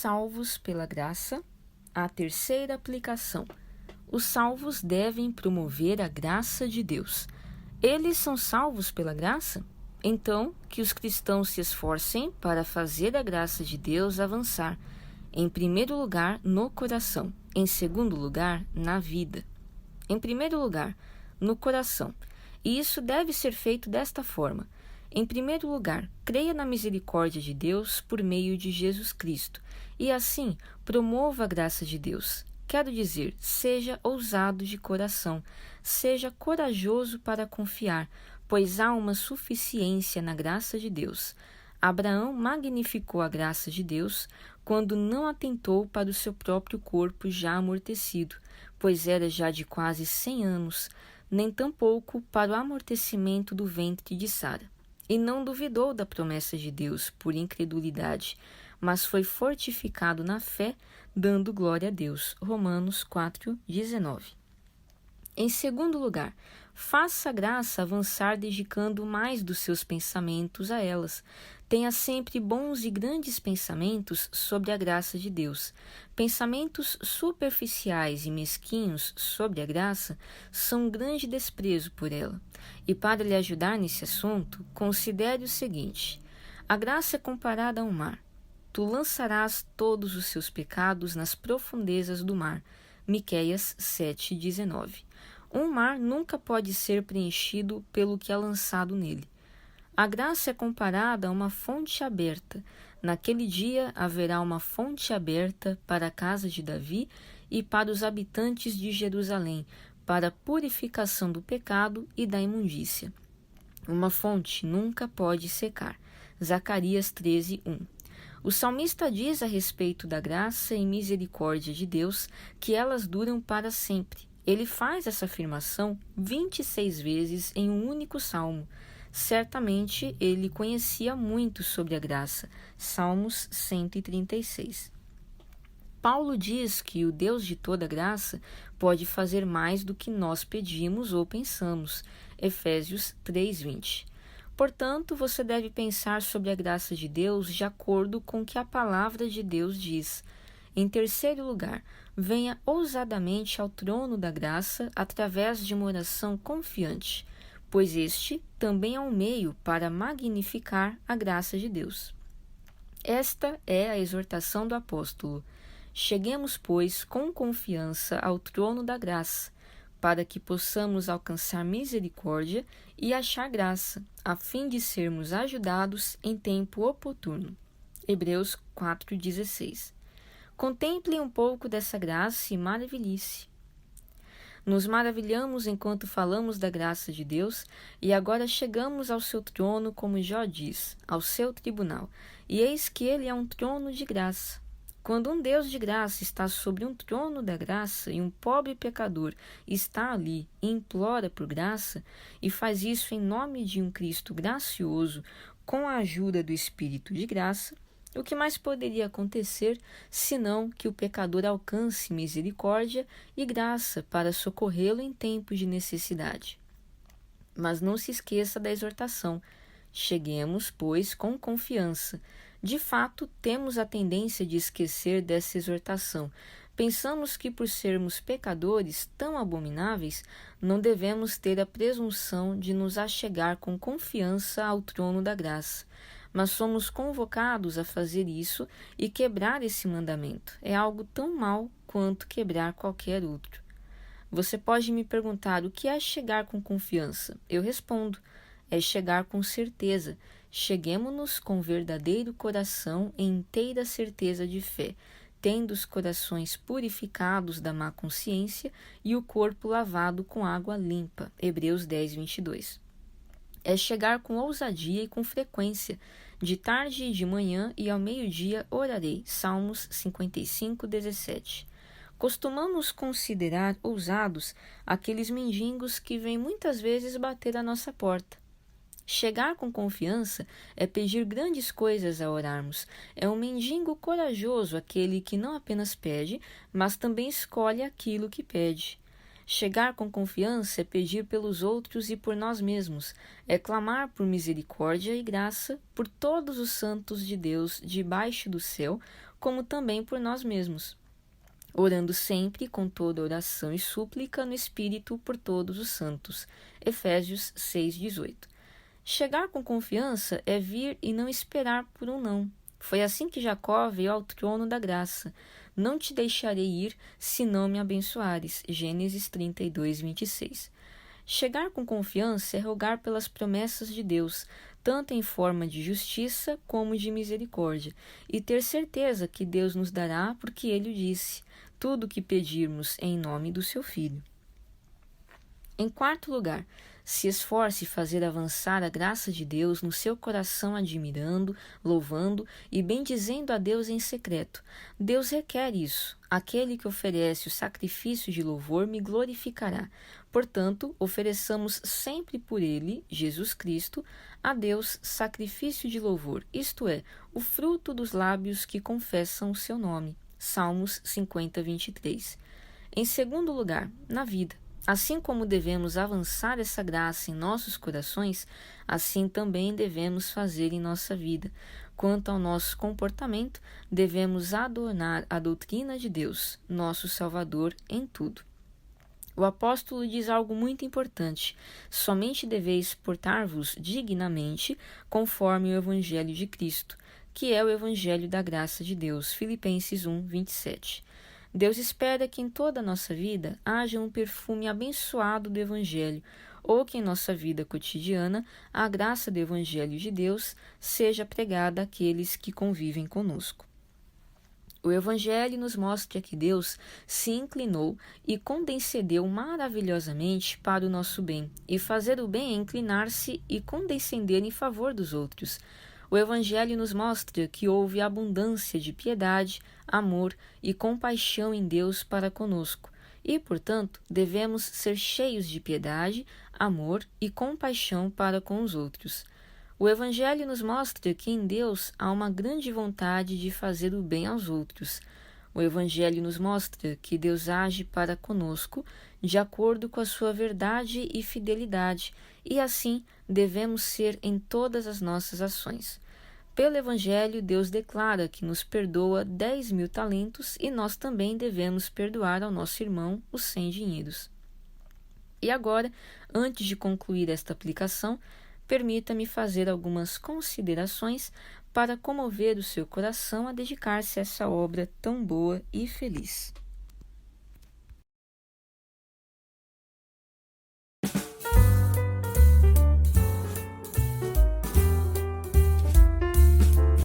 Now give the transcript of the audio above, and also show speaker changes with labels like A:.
A: salvos pela graça? A terceira aplicação. Os salvos devem promover a graça de Deus. Eles são salvos pela graça? Então, que os cristãos se esforcem para fazer a graça de Deus avançar, em primeiro lugar, no coração, em segundo lugar, na vida. Em primeiro lugar, no coração. E isso deve ser feito desta forma. Em primeiro lugar, creia na misericórdia de Deus por meio de Jesus Cristo, e assim promova a graça de Deus. Quero dizer, seja ousado de coração, seja corajoso para confiar, pois há uma suficiência na graça de Deus. Abraão magnificou a graça de Deus quando não atentou para o seu próprio corpo já amortecido, pois era já de quase 100 anos, nem tampouco para o amortecimento do ventre de Sara. E não duvidou da promessa de Deus por incredulidade, mas foi fortificado na fé, dando glória a Deus. Romanos 4:19. Em segundo lugar, faça a graça avançar dedicando mais dos seus pensamentos a elas. Tenha sempre bons e grandes pensamentos sobre a graça de Deus. Pensamentos superficiais e mesquinhos sobre a graça são um grande desprezo por ela. E para lhe ajudar nesse assunto, considere o seguinte: a graça é comparada a um mar. Tu lançarás todos os seus pecados nas profundezas do mar. Miqueias 7:19. Um mar nunca pode ser preenchido pelo que é lançado nele. A graça é comparada a uma fonte aberta. Naquele dia haverá uma fonte aberta para a casa de Davi e para os habitantes de Jerusalém, para a purificação do pecado e da imundícia. Uma fonte nunca pode secar. Zacarias 13:1. O salmista diz a respeito da graça e misericórdia de Deus que elas duram para sempre. Ele faz essa afirmação 26 vezes em um único salmo. Certamente ele conhecia muito sobre a graça. Salmos 136. Paulo diz que o Deus de toda graça pode fazer mais do que nós pedimos ou pensamos. Efésios 3:20. Portanto, você deve pensar sobre a graça de Deus de acordo com o que a palavra de Deus diz. Em terceiro lugar, venha ousadamente ao trono da graça através de uma oração confiante, pois este também é um meio para magnificar a graça de Deus. Esta é a exortação do apóstolo. Cheguemos, pois, com confiança ao trono da graça, para que possamos alcançar misericórdia e achar graça, a fim de sermos ajudados em tempo oportuno. Hebreus 4:16. Contemplem um pouco dessa graça e maravilhe-se. Nos maravilhamos enquanto falamos da graça de Deus e agora chegamos ao seu trono, como Jó diz, ao seu tribunal, e eis que ele é um trono de graça. Quando um Deus de graça está sobre um trono da graça e um pobre pecador está ali e implora por graça e faz isso em nome de um Cristo gracioso com a ajuda do Espírito de graça, o que mais poderia acontecer senão que o pecador alcance misericórdia e graça para socorrê-lo em tempos de necessidade? Mas não se esqueça da exortação. Cheguemos, pois, com confiança. De fato, temos a tendência de esquecer dessa exortação. Pensamos que, por sermos pecadores tão abomináveis, não devemos ter a presunção de nos achegar com confiança ao trono da graça. Mas somos convocados a fazer isso e quebrar esse mandamento. É algo tão mau quanto quebrar qualquer outro. Você pode me perguntar o que é chegar com confiança? Eu respondo: é chegar com certeza. Cheguemo-nos com verdadeiro coração e inteira certeza de fé, tendo os corações purificados da má consciência e o corpo lavado com água limpa. Hebreus 10:22. É chegar com ousadia e com frequência. De tarde e de manhã e ao meio-dia orarei. Salmos 55:17. Costumamos considerar ousados aqueles mendigos que vêm muitas vezes bater à nossa porta. Chegar com confiança é pedir grandes coisas ao orarmos. É um mendigo corajoso aquele que não apenas pede, mas também escolhe aquilo que pede. Chegar com confiança é pedir pelos outros e por nós mesmos, é clamar por misericórdia e graça por todos os santos de Deus debaixo do céu, como também por nós mesmos, orando sempre com toda oração e súplica no Espírito por todos os santos. Efésios 6,18. Chegar com confiança é vir e não esperar por um não. Foi assim que Jacó veio ao trono da graça. Não te deixarei ir, se não me abençoares. Gênesis 32:26. Chegar com confiança é rogar pelas promessas de Deus, tanto em forma de justiça como de misericórdia, e ter certeza que Deus nos dará, porque Ele disse: tudo o que pedirmos em nome do seu Filho. Em quarto lugar, se esforce fazer avançar a graça de Deus no seu coração, admirando, louvando e bendizendo a Deus em secreto. Deus requer isso. Aquele que oferece o sacrifício de louvor me glorificará. Portanto, ofereçamos sempre por ele, Jesus Cristo, a Deus sacrifício de louvor, isto é, o fruto dos lábios que confessam o seu nome. Salmos 50:23. Em segundo lugar, na vida. Assim como devemos avançar essa graça em nossos corações, assim também devemos fazer em nossa vida. Quanto ao nosso comportamento, devemos adornar a doutrina de Deus, nosso Salvador, em tudo. O apóstolo diz algo muito importante: somente deveis portar-vos dignamente conforme o Evangelho de Cristo, que é o Evangelho da graça de Deus. Filipenses 1:27. Deus espera que em toda a nossa vida haja um perfume abençoado do Evangelho, ou que em nossa vida cotidiana a graça do Evangelho de Deus seja pregada àqueles que convivem conosco. O Evangelho nos mostra que Deus se inclinou e condescendeu maravilhosamente para o nosso bem, e fazer o bem é inclinar-se e condescender em favor dos outros. O Evangelho nos mostra que houve abundância de piedade, amor e compaixão em Deus para conosco, e, portanto, devemos ser cheios de piedade, amor e compaixão para com os outros. O Evangelho nos mostra que em Deus há uma grande vontade de fazer o bem aos outros. O Evangelho nos mostra que Deus age para conosco de acordo com a sua verdade e fidelidade, e assim devemos ser em todas as nossas ações. Pelo Evangelho, Deus declara que nos perdoa 10.000 talentos e nós também devemos perdoar ao nosso irmão os 100 dinheiros. E agora, antes de concluir esta aplicação, permita-me fazer algumas considerações para comover o seu coração a dedicar-se a essa obra tão boa e feliz.